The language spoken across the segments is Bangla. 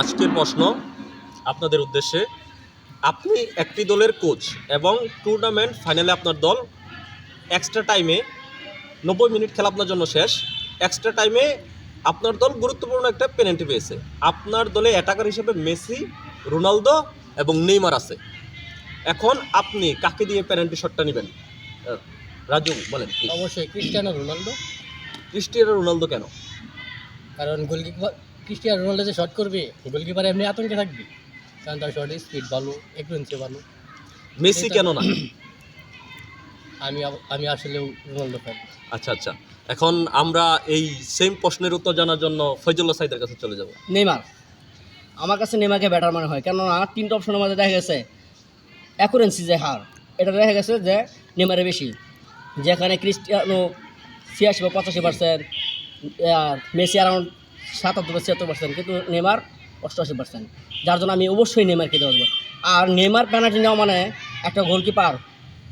আজকের প্রশ্ন আপনাদের উদ্দেশ্যে, আপনি একটি দলের কোচ এবং টুর্নামেন্ট ফাইনালে আপনার দল এক্সট্রা টাইমে 90 মিনিট খেলা আপনার জন্য শেষ। এক্সট্রা টাইমে আপনার দল গুরুত্বপূর্ণ একটা পেনাল্টি পেয়েছে। আপনার দলে অ্যাটাকার হিসেবে মেসি, রোনালদো এবং নেইমার আছে। এখন আপনি কাকে দিয়ে পেনাল্টি শটটা নেবেন? রাজু বলেন। অবশ্যই ক্রিস্টিয়ানো রোনালদো। ক্রিস্টিয়ানো রোনালদো কেন? কারণ গোলকিপার ক্রিস্টিয়ানো রোনালদো যে শট করবে, গোলকিপার এমনি আতঙ্কে থাকবে, কারণ তার শটের স্পিড ভালো, একুরেন্সি ভালো। মেসি কেন না? আমি আসলে রোনালদো ফ্যান। আচ্ছা, এখন আমরা এই সেম প্রশ্নের উত্তর জানার জন্য ফয়জুল্লাহ সাইদের কাছে চলে যাব। নেইমার, আমার কাছে নেইমারকে ব্যাটার মনে হয়, কেননা তিনটা অপশনের মধ্যে দেখা গেছে অ্যাকুরেন্সি যে হার, এটা দেখা গেছে যে নেইমারে বেশি, যেখানে ক্রিস্টিয়ানো 86 বা 85%, আর মেসি অ্যারাউন্ড 77-76%, কিন্তু নেইমার 88%, যার জন্য আমি অবশ্যই নেইমারকে দেওয়া দেবো। আর নেইমার পেনাল্টি নেওয়া মানে একটা গোলকিপার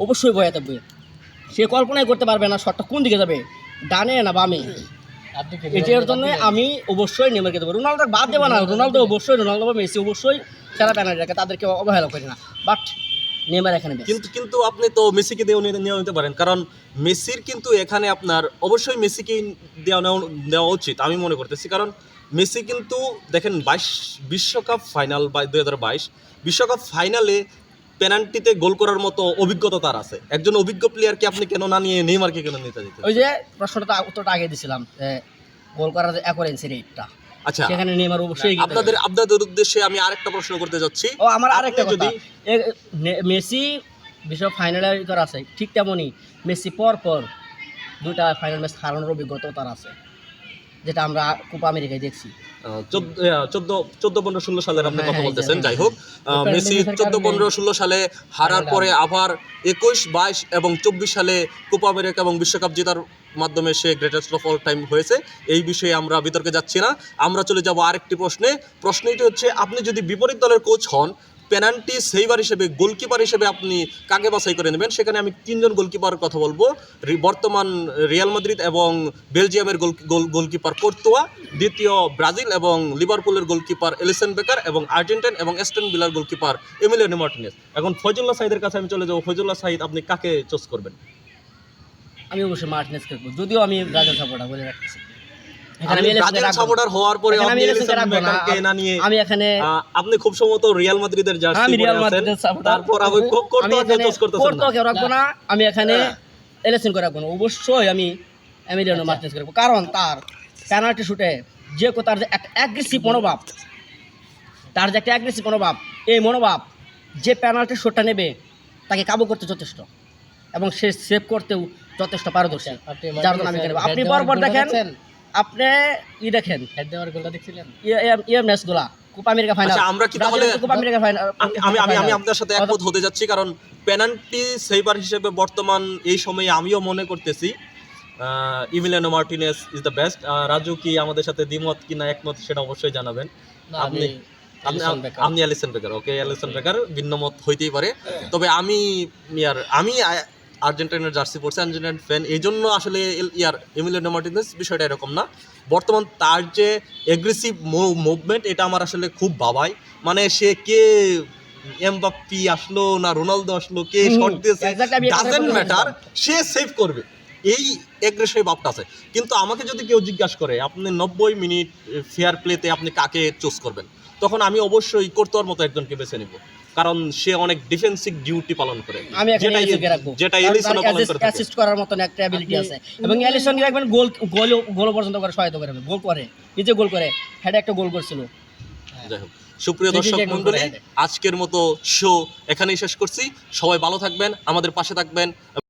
অবশ্যই ভয় থাকবে, সে কল্পনাই করতে পারবে না শটটা কোন দিকে যাবে, ডানে না বামে। এটার জন্য আমি অবশ্যই নেইমারকে দেবো। রোনালদো বাদ দেবো না, রোনালদো অবশ্যই, রোনালদো বা মেসি অবশ্যই সেরা পেনাল্টি রাখে, তাদেরকে অবহেলা করে না, বাট নেইমার এখানে কিন্তু আপনি তো মেসিকে নেওয়া নিতে পারেন, কারণ মেসির কিন্তু এখানে আপনার অবশ্যই মেসিকে নেওয়া উচিত আমি মনে করতেছি। কারণ মেসি কিন্তু দেখেন 22 বিশ্বকাপ ফাইনাল বা 2022 বিশ্বকাপ ফাইনালে পেনাল্টিতে গোল করার মতো অভিজ্ঞতা তার আছে। একজন অভিজ্ঞ প্লেয়ারকে আপনি কেন না নিয়ে নেইমারকে কেন নিতে দিতে? ওই যে প্রশ্নটা উত্তরটা আগে দিছিলাম, গোল করার যে অ্যাকুরেন্সি রেটটা, আচ্ছা, সেখানে নেইমার অবশ্যই। আপনাদের উদ্দেশ্যে আমি আরেকটা প্রশ্ন করতে যাচ্ছি। ও আমার আরেকটা যদি মেসি বিশ্ব ফাইনালে করা আছে, ঠিক তেমনই মেসি পর দুইটা ফাইনাল ম্যাচ হারানোর অভিজ্ঞতা তার আছে, যেটা আমরা কোপা আমেরিকায় দেখছি। 14-15-16 সালের আপনি কথা বলতেছেন। যাই হোক, মেসি 14-15-16 সালে হারার পরে আবার 21-22 এবং 24 সালে কোপা আমেরিকা এবং বিশ্বকাপ জেতার মাধ্যমে সে গ্রেটেস্ট অফ অল টাইম হয়েছে। এই বিষয়ে আমরা বিতর্কে যাচ্ছি না, আমরা চলে যাব আরেকটি প্রশ্নটি হচ্ছে, আপনি যদি বিপরীত দলের কোচ হন, পেনাল্টি সেভার হিসেবে, গোলকিপার হিসেবে আপনি কাকে বাছাই করে নেবেন? সেখানে আমি 3জন গোলকিপার কথা বলবো। বর্তমান রিয়াল মাদ্রিদ এবং বেলজিয়ামের গোলকিপার কোর্তোয়া, দ্বিতীয় ব্রাজিল এবং লিভারপুলের গোলকিপার এলিসন বেকার, এবং আর্জেন্টাইন এবং অ্যাস্টন ভিলার গোলকিপার এমিলিয়ানো মার্টিনেজ। এখন ফয়জুল্লাহ সাইদের কাছে আমি চলে যাব। ফয়জুল্লাহ সাইদ, আপনি কাকে চুজ করবেন? আমি অবশ্যই মার্টিনেজ করবো, যদিও আমি ব্রাজিল সাপোর্টার বলে রাখতেছি। আপনি খুব সম্ভবত রিয়াল মাদ্রিদের জার্সি পরে আছেন, তারপর আমি কোর্তোয়াকে চুজ করতেছেন না। রাখবো না, আমি এখানে এলিসন করে রাখবো না, অবশ্যই আমি এমিলিয়ানো মার্টিনেজ করবো, কারণ তার পেনাল্টি শুটে যে তার যে একটা অ্যাগ্রেসিভ মনোভাব, এই মনোভাব যে পেনাল্টি শুটটা নেবে তাকে কাবু করতে যথেষ্ট, এবং সে সেভ করতেও যথেষ্ট পারদর্শী, যার জন্য আমি খেলবো। আপনি বরাবর দেখেন, আপনি দেখেন হেড দেওয়ার গোলটা দেখছিলেন, ম্যাচগুলা কোপা আমেরিকা ফাইনাল। আচ্ছা, আমরা কি তাহলে কোপা আমেরিকা ফাইনাল, আমি আপনার সাথে একমত হতে যাচ্ছি, কারণ পেনাল্টি সেভার হিসেবে বর্তমান এই সময়ে আমিও মনে করতেছি Emiliano Martinez is the best. Raju কি আমাদের সাথে দ্বিমত কিনা একমত সেটা অবশ্যই জানাবেন। আপনি এলিসন বেকার, ওকে, এলিসন বেকার ভিন্নমত হইতেই পারে, তবে আমি আর্জেন্টিনার জার্সি পরছে, আর্জেন্টিনার ফ্যান, এই জন্য আসলে এমিলিয়ানো মার্টিনেজ বিষয়টা এরকম না। বর্তমান তার যে এগ্রেসিভ মুভমেন্ট, এটা আমার আসলে খুব ভাবায়। মানে সে কে এমবাপ্পি আসলো না রোনালদো আসলো, কে শট দিয়েছে ডাজন্ট ম্যাটার, সে সেভ করবে, এই এগ্রেসিভ ভাবটা আছে। কিন্তু আমাকে যদি কেউ জিজ্ঞাসা করে আপনি 90 মিনিট ফেয়ার প্লেতে আপনি কাকে চুজ করবেন, তখন আমি অবশ্যই কোর্তোয়ার মতো একজনকে বেছে নেব, কারণ সে অনেক ডিফেন্সিভ ডিউটি পালন করে, যেটা এলিসনও পালন করে, অ্যাসিস্ট করার মতো একটা অ্যাবিলিটি আছে, এবং এলিসন রাখবেন গোল পর্যন্ত করে সহায়তা করে, গোল করে, নিজে গোল করে, হেডে একটা গোল করছিল। যাই হোক, সুপ্রিয় দর্শক মণ্ডলী, আজকের মতো শো এখানেই শেষ করছি। সবাই ভালো থাকবেন, আমাদের পাশে থাকবেন।